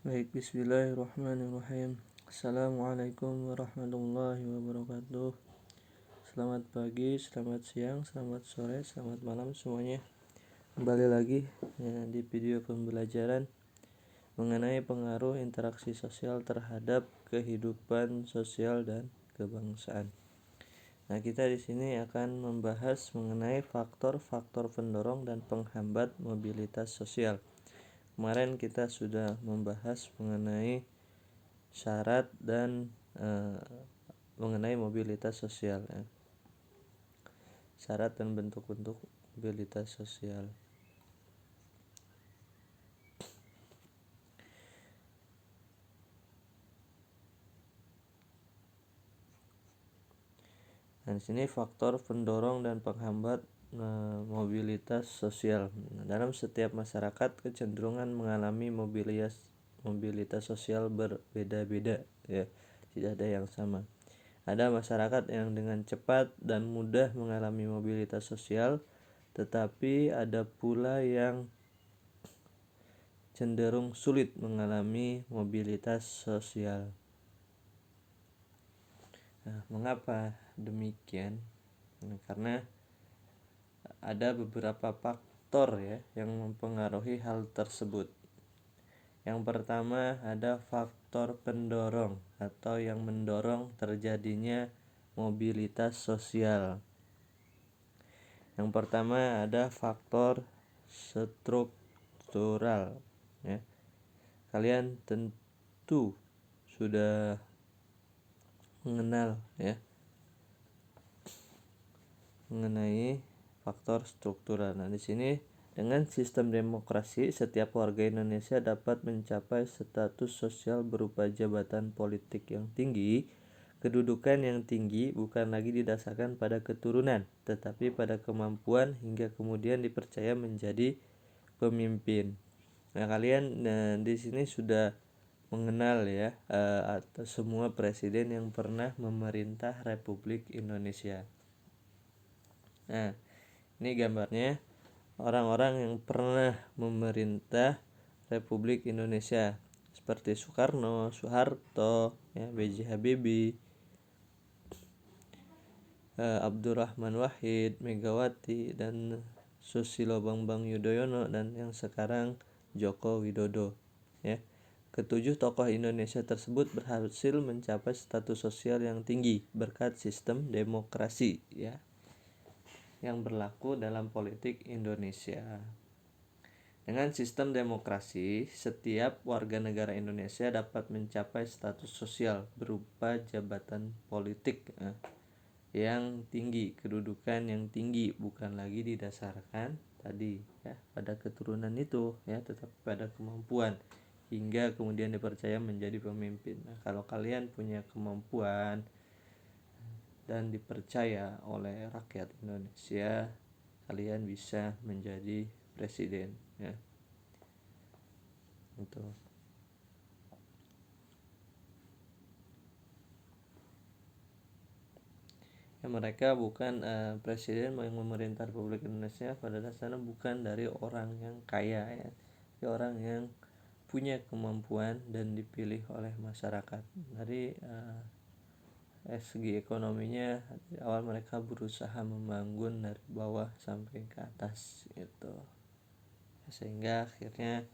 Baik, bismillahirrahmanirrahim. Assalamualaikum warahmatullahi wabarakatuh. Selamat pagi, selamat siang, selamat sore, selamat malam semuanya. Kembali lagi di video pembelajaran mengenai pengaruh interaksi sosial terhadap kehidupan sosial dan kebangsaan. Nah, kita di sini akan membahas mengenai faktor-faktor pendorong dan penghambat mobilitas sosial. Kemarin kita sudah membahas mengenai syarat dan mengenai mobilitas sosial, ya. Syarat dan bentuk-bentuk mobilitas sosial. Nah, di sini faktor pendorong dan penghambat mobilitas sosial. Dalam setiap masyarakat kecenderungan mengalami mobilitas sosial berbeda-beda, ya. Tidak ada yang sama. Ada masyarakat yang dengan cepat dan mudah mengalami mobilitas sosial, tetapi ada pula yang cenderung sulit mengalami mobilitas sosial. Nah, mengapa demikian? Karena ada beberapa faktor, ya, yang mempengaruhi hal tersebut. Yang pertama ada faktor pendorong atau yang mendorong terjadinya mobilitas sosial. Yang pertama ada faktor struktural, ya. Kalian tentu sudah mengenal, ya, mengenai faktor struktural. Nah, di sini dengan sistem demokrasi, setiap warga Indonesia dapat mencapai status sosial berupa jabatan politik yang tinggi. Kedudukan yang tinggi bukan lagi didasarkan pada keturunan, tetapi pada kemampuan hingga kemudian dipercaya menjadi pemimpin. Nah, kalian di sini sudah mengenal, ya, atau semua presiden yang pernah memerintah Republik Indonesia. Nah, ini gambarnya orang-orang yang pernah memerintah Republik Indonesia seperti Soekarno, Soeharto, ya, B.J. Habibie, Abdurrahman Wahid, Megawati, dan Susilo Bambang Yudhoyono, dan yang sekarang Joko Widodo, ya. Ketujuh tokoh Indonesia tersebut berhasil mencapai status sosial yang tinggi berkat sistem demokrasi, ya, yang berlaku dalam politik Indonesia. Dengan sistem demokrasi, setiap warga negara Indonesia dapat mencapai status sosial berupa jabatan politik, yang tinggi, kedudukan yang tinggi, bukan lagi didasarkan tadi, ya, pada keturunan itu, ya, tetapi pada kemampuan hingga kemudian dipercaya menjadi pemimpin. Nah, kalau kalian punya kemampuan dan dipercaya oleh rakyat Indonesia, kalian bisa menjadi presiden, ya. Itu. Ya, mereka bukan presiden yang memerintah Republik Indonesia pada dasarnya bukan dari orang yang kaya, ya, dari orang yang punya kemampuan dan dipilih oleh masyarakat. Dari segi ekonominya di awal mereka berusaha membangun dari bawah sampai ke atas, gitu, sehingga akhirnya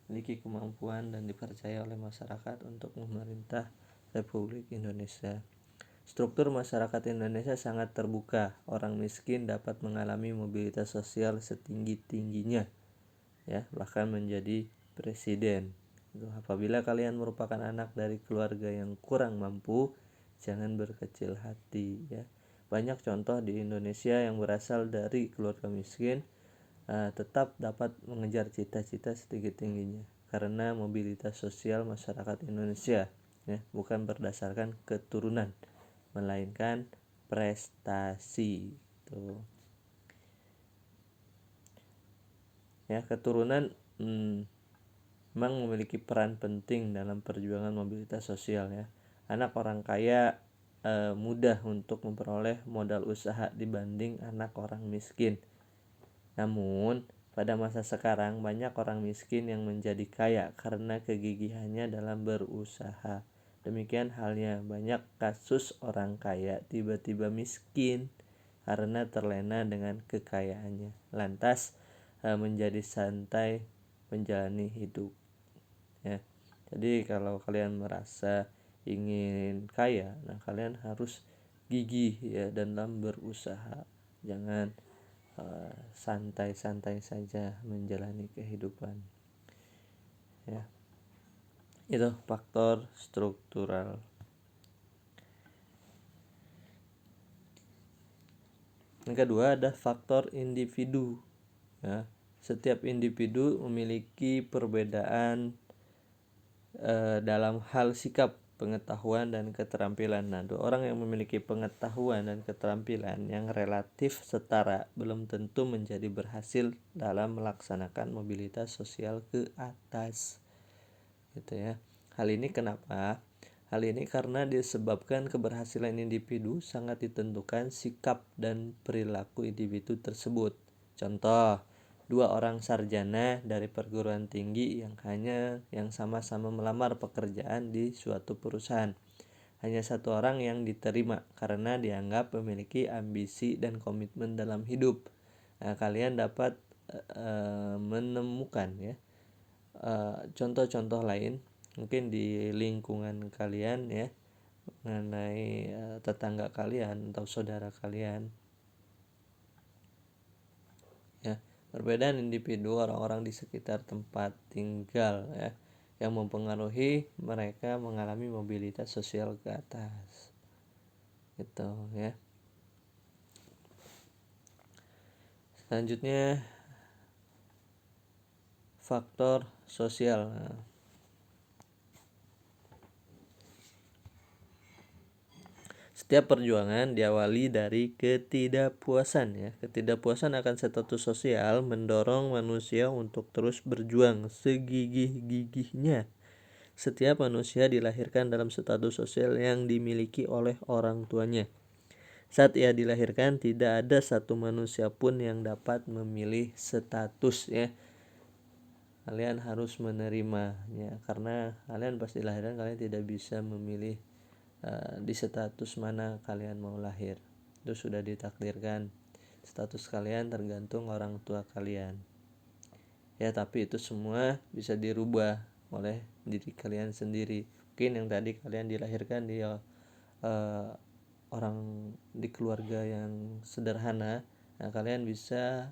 memiliki kemampuan dan dipercaya oleh masyarakat untuk memerintah Republik Indonesia. Struktur masyarakat Indonesia sangat terbuka. Orang miskin dapat mengalami mobilitas sosial setinggi-tingginya, ya, bahkan menjadi presiden. Apabila kalian merupakan anak dari keluarga yang kurang mampu, jangan berkecil hati, ya. Banyak contoh di Indonesia yang berasal dari keluarga miskin tetap dapat mengejar cita-cita setinggi-tingginya karena mobilitas sosial masyarakat Indonesia, ya, bukan berdasarkan keturunan, melainkan prestasi, tuh. Ya, keturunan memang memiliki peran penting dalam perjuangan mobilitas sosial, ya. Anak orang kaya mudah untuk memperoleh modal usaha dibanding anak orang miskin. Namun, Pada masa sekarang, banyak orang miskin yang menjadi kaya karena kegigihannya dalam berusaha. Demikian halnya, banyak kasus orang kaya tiba-tiba miskin karena terlena dengan kekayaannya. Lantas menjadi santai menjalani hidup. Ya. Jadi kalau kalian merasa ingin kaya, nah kalian harus gigih ya dalam berusaha. Jangan santai-santai saja menjalani kehidupan. Ya. Itu faktor struktural. Yang kedua ada faktor individu. Ya. Setiap individu memiliki perbedaan dalam hal sikap, pengetahuan, dan keterampilan. Nah, orang yang memiliki pengetahuan dan keterampilan yang relatif setara belum tentu menjadi berhasil dalam melaksanakan mobilitas sosial ke atas. Gitu ya. Hal ini kenapa? Hal ini karena disebabkan keberhasilan individu sangat ditentukan sikap dan perilaku individu tersebut. Contoh, dua orang sarjana dari perguruan tinggi yang sama-sama melamar pekerjaan di suatu perusahaan. Hanya satu orang yang diterima karena dianggap memiliki ambisi dan komitmen dalam hidup. Nah, kalian dapat menemukan ya contoh-contoh lain mungkin di lingkungan kalian ya mengenai tetangga kalian atau saudara kalian. Ya, perbedaan individu orang-orang di sekitar tempat tinggal ya yang mempengaruhi mereka mengalami mobilitas sosial ke atas. Gitu ya. Selanjutnya faktor sosial. Setiap perjuangan diawali dari ketidakpuasan ya. Ketidakpuasan akan status sosial mendorong manusia untuk terus berjuang segigih-gigihnya. Setiap manusia dilahirkan dalam status sosial yang dimiliki oleh orang tuanya. Saat ia dilahirkan, tidak ada satu manusia pun yang dapat memilih status ya. Kalian harus menerimanya karena kalian pas dilahirkan kalian tidak bisa memilih di status mana kalian mau lahir. Itu sudah ditakdirkan. Status kalian tergantung orang tua kalian. Ya, tapi itu semua bisa dirubah oleh diri kalian sendiri. Mungkin yang tadi kalian dilahirkan di orang di keluarga yang sederhana, nah kalian bisa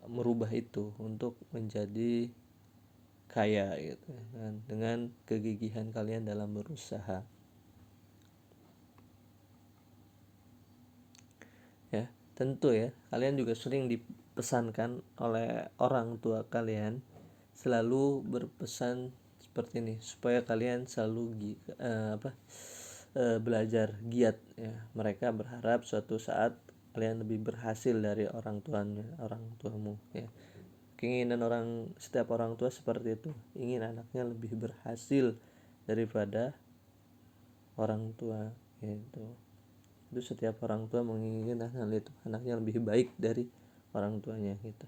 merubah itu untuk menjadi kaya gitu dengan kegigihan kalian dalam berusaha. Ya, tentu ya, kalian juga sering dipesankan oleh orang tua kalian selalu berpesan seperti ini supaya kalian selalu belajar giat ya. Mereka berharap suatu saat kalian lebih berhasil dari orang tuamu ya. Keinginan setiap orang tua seperti itu, ingin anaknya lebih berhasil daripada orang tua gitu. Itu setiap orang tua menginginkan hal itu, anaknya lebih baik dari orang tuanya gitu.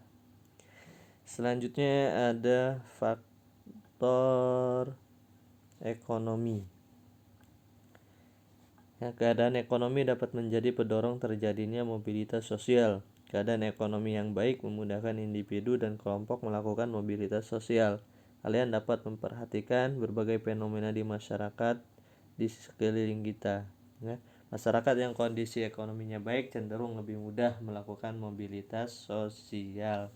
Selanjutnya ada faktor ekonomi. Ya, keadaan ekonomi dapat menjadi pendorong terjadinya mobilitas sosial. Keadaan ekonomi yang baik memudahkan individu dan kelompok melakukan mobilitas sosial. Kalian dapat memperhatikan berbagai fenomena di masyarakat di sekeliling kita. Ya. Masyarakat yang kondisi ekonominya baik cenderung lebih mudah melakukan mobilitas sosial.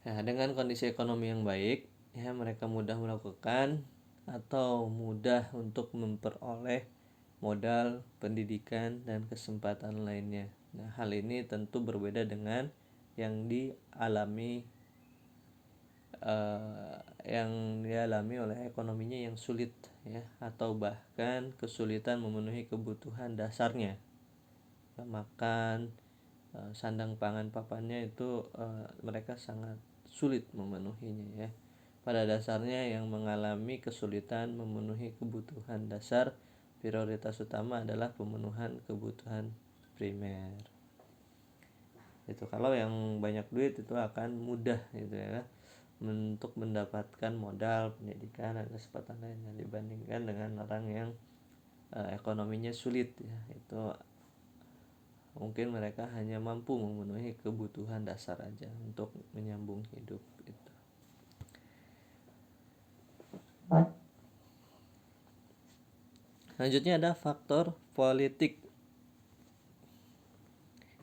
Nah, dengan kondisi ekonomi yang baik, ya mereka mudah melakukan atau mudah untuk memperoleh modal, pendidikan, dan kesempatan lainnya. Nah, hal ini tentu berbeda dengan yang dialami oleh ekonominya yang sulit ya, atau bahkan kesulitan memenuhi kebutuhan dasarnya, makan, sandang pangan papannya itu mereka sangat sulit memenuhinya ya. Pada dasarnya yang mengalami kesulitan memenuhi kebutuhan dasar, prioritas utama adalah pemenuhan kebutuhan primer. Itu kalau yang banyak duit itu akan mudah gitu ya untuk mendapatkan modal pendidikan dan kesempatan lainnya dibandingkan dengan orang yang ekonominya sulit ya. Itu mungkin mereka hanya mampu memenuhi kebutuhan dasar aja untuk menyambung hidup gitu. Selanjutnya ada faktor politik.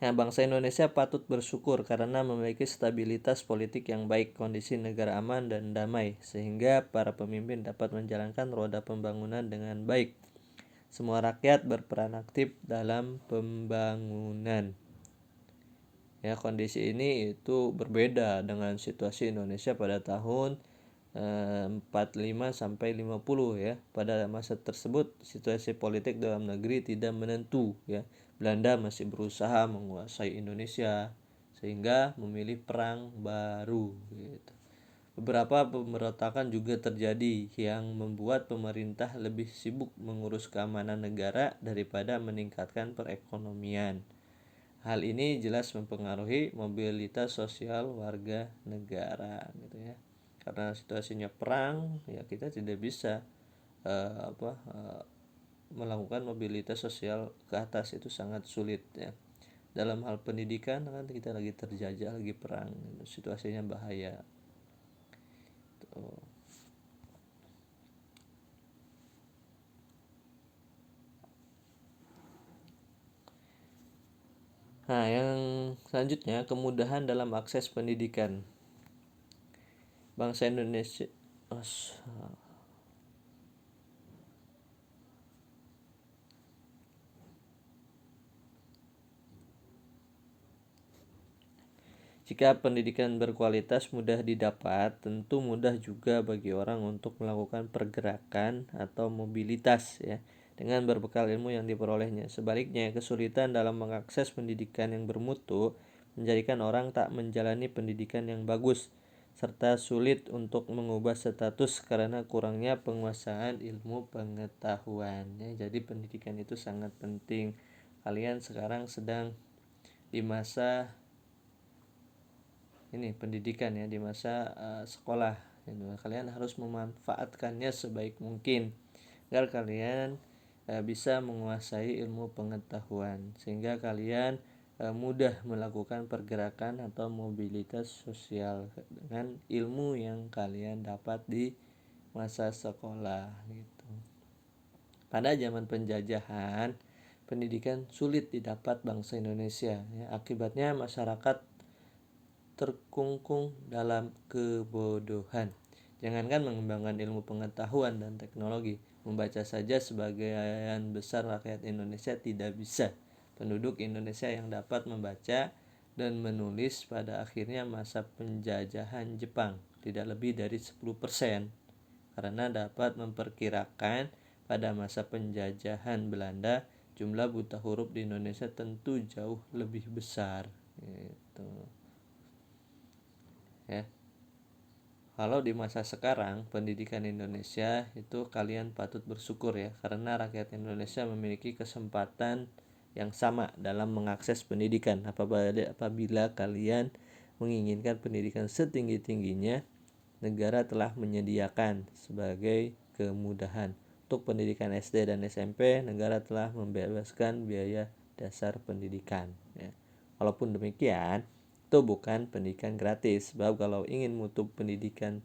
Nah, bangsa Indonesia patut bersyukur karena memiliki stabilitas politik yang baik, kondisi negara aman dan damai, sehingga para pemimpin dapat menjalankan roda pembangunan dengan baik. Semua rakyat berperan aktif dalam pembangunan. Ya, kondisi ini itu berbeda dengan situasi Indonesia pada tahun 45 sampai 50 ya. Pada masa tersebut situasi politik dalam negeri tidak menentu ya. Belanda masih berusaha menguasai Indonesia sehingga memilih perang baru gitu. Beberapa pemberontakan juga terjadi yang membuat pemerintah lebih sibuk mengurus keamanan negara daripada meningkatkan perekonomian. Hal ini jelas mempengaruhi mobilitas sosial warga negara gitu ya. Karena situasinya perang, ya kita tidak bisa melakukan mobilitas sosial ke atas, itu sangat sulit ya. Dalam hal pendidikan kan kita lagi terjajah, lagi perang, situasinya bahaya. Tuh. Nah, yang selanjutnya kemudahan dalam akses pendidikan. Bangsa Indonesia Jika pendidikan berkualitas mudah didapat, tentu mudah juga bagi orang untuk melakukan pergerakan atau mobilitas ya, dengan berbekal ilmu yang diperolehnya. Sebaliknya, kesulitan dalam mengakses pendidikan yang bermutu menjadikan orang tak menjalani pendidikan yang bagus, serta sulit untuk mengubah status karena kurangnya penguasaan ilmu pengetahuan. Ya, jadi pendidikan itu sangat penting. Kalian sekarang sedang di masa ini pendidikan ya, di masa sekolah gitu. Kalian harus memanfaatkannya sebaik mungkin agar kalian bisa menguasai ilmu pengetahuan sehingga kalian mudah melakukan pergerakan atau mobilitas sosial dengan ilmu yang kalian dapat di masa sekolah gitu. Pada zaman penjajahan, pendidikan sulit didapat bangsa Indonesia ya. Akibatnya masyarakat terkungkung dalam kebodohan. Jangankan mengembangkan ilmu pengetahuan dan teknologi, membaca saja sebagian besar rakyat Indonesia tidak bisa. Penduduk Indonesia yang dapat membaca dan menulis pada akhirnya masa penjajahan Jepang tidak lebih dari 10%, karena dapat memperkirakan pada masa penjajahan Belanda jumlah buta huruf di Indonesia tentu jauh lebih besar gitu. Ya. Kalau di masa sekarang pendidikan Indonesia itu kalian patut bersyukur ya, karena rakyat Indonesia memiliki kesempatan yang sama dalam mengakses pendidikan. Apabila kalian menginginkan pendidikan setinggi-tingginya, negara telah menyediakan sebagai kemudahan. Untuk pendidikan SD dan SMP, negara telah membebaskan biaya dasar pendidikan ya. Walaupun demikian, itu bukan pendidikan gratis. Sebab kalau ingin mutu pendidikan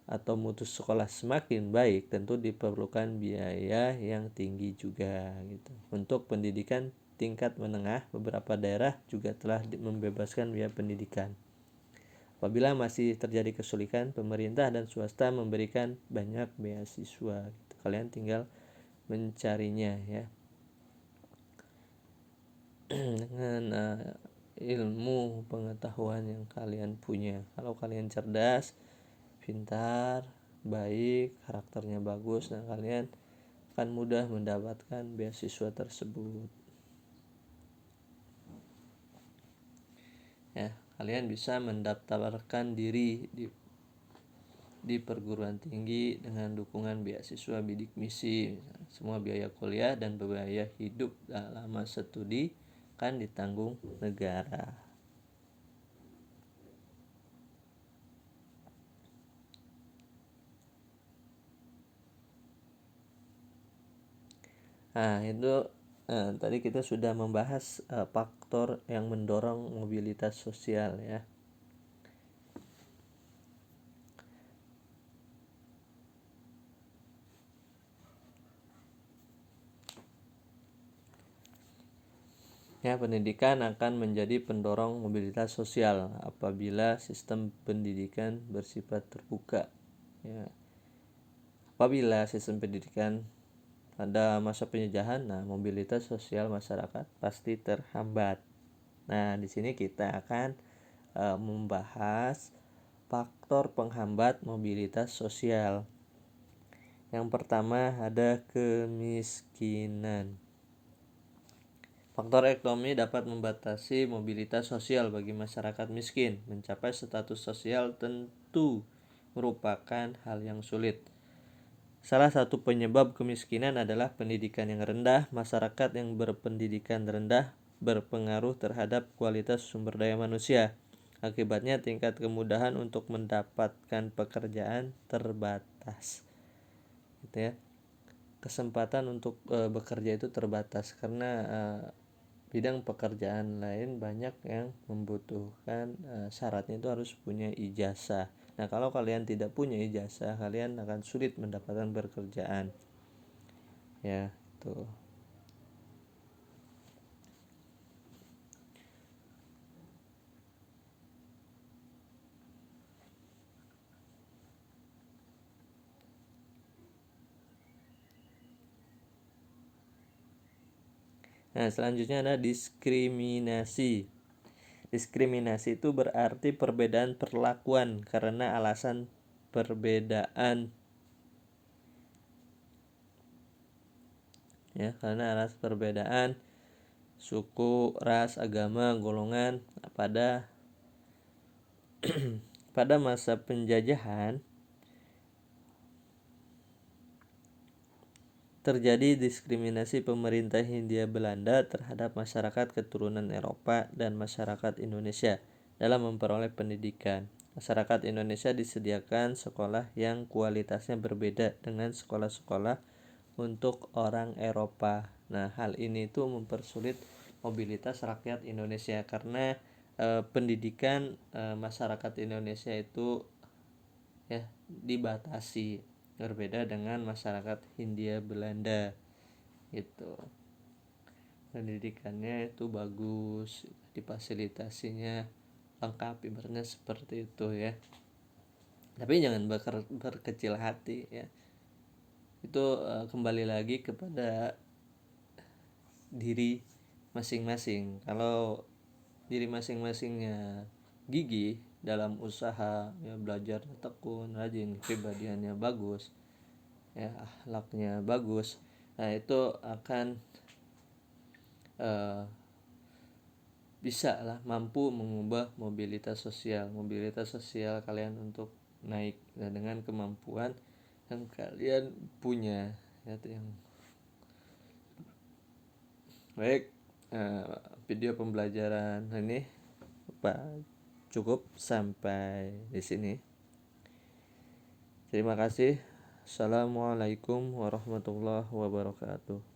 atau mutu sekolah semakin baik, tentu diperlukan biaya yang tinggi juga gitu. Untuk pendidikan tingkat menengah, beberapa daerah juga telah membebaskan biaya pendidikan. Apabila masih terjadi kesulitan, pemerintah dan swasta memberikan banyak beasiswa gitu. Kalian tinggal mencarinya ya. Dengan ilmu pengetahuan yang kalian punya. Kalau kalian cerdas, pintar, baik, karakternya bagus, dan kalian akan mudah mendapatkan beasiswa tersebut. Ya, kalian bisa mendaftarkan diri di perguruan tinggi dengan dukungan beasiswa bidik misi, semua biaya kuliah dan biaya hidup selama studi akan ditanggung negara. Nah, itu tadi kita sudah membahas faktor yang mendorong mobilitas sosial ya. Ya, pendidikan akan menjadi pendorong mobilitas sosial apabila sistem pendidikan bersifat terbuka. Ya. Apabila sistem pendidikan pada masa penjajahan, nah mobilitas sosial masyarakat pasti terhambat. Nah, di sini kita akan membahas faktor penghambat mobilitas sosial. Yang pertama ada kemiskinan. Faktor ekonomi dapat membatasi mobilitas sosial bagi masyarakat miskin. Mencapai status sosial tentu merupakan hal yang sulit. Salah satu penyebab kemiskinan adalah pendidikan yang rendah. Masyarakat yang berpendidikan rendah berpengaruh terhadap kualitas sumber daya manusia. Akibatnya tingkat kemudahan untuk mendapatkan pekerjaan terbatas. Gitu ya. Kesempatan untuk bekerja itu terbatas karena bidang pekerjaan lain banyak yang membutuhkan syaratnya itu harus punya ijazah. Nah, kalau kalian tidak punya ijazah, kalian akan sulit mendapatkan pekerjaan. Ya, itu. Nah, selanjutnya ada diskriminasi. Diskriminasi itu berarti perbedaan perlakuan karena alasan perbedaan. Ya, karena alasan perbedaan suku, ras, agama, golongan pada masa penjajahan terjadi diskriminasi pemerintah Hindia Belanda terhadap masyarakat keturunan Eropa dan masyarakat Indonesia dalam memperoleh pendidikan. Masyarakat Indonesia disediakan sekolah yang kualitasnya berbeda dengan sekolah-sekolah untuk orang Eropa. Nah, hal ini tuh mempersulit mobilitas rakyat Indonesia karena pendidikan masyarakat Indonesia itu ya dibatasi, berbeda dengan masyarakat Hindia Belanda gitu. Pendidikannya itu bagus, difasilitasinya lengkap, ibaratnya seperti itu ya. Tapi jangan berkecil hati ya. Itu kembali lagi kepada diri masing-masing. Kalau diri masing-masingnya gigih dalam usaha, ya belajar tekun, rajin, kepribadiannya bagus, ya akhlaknya bagus, nah itu akan bisa lah mampu mengubah mobilitas sosial kalian untuk naik dengan kemampuan yang kalian punya ya, yang baik. Video pembelajaran ini cukup sampai di sini. Terima kasih. Assalamualaikum warahmatullahi wabarakatuh.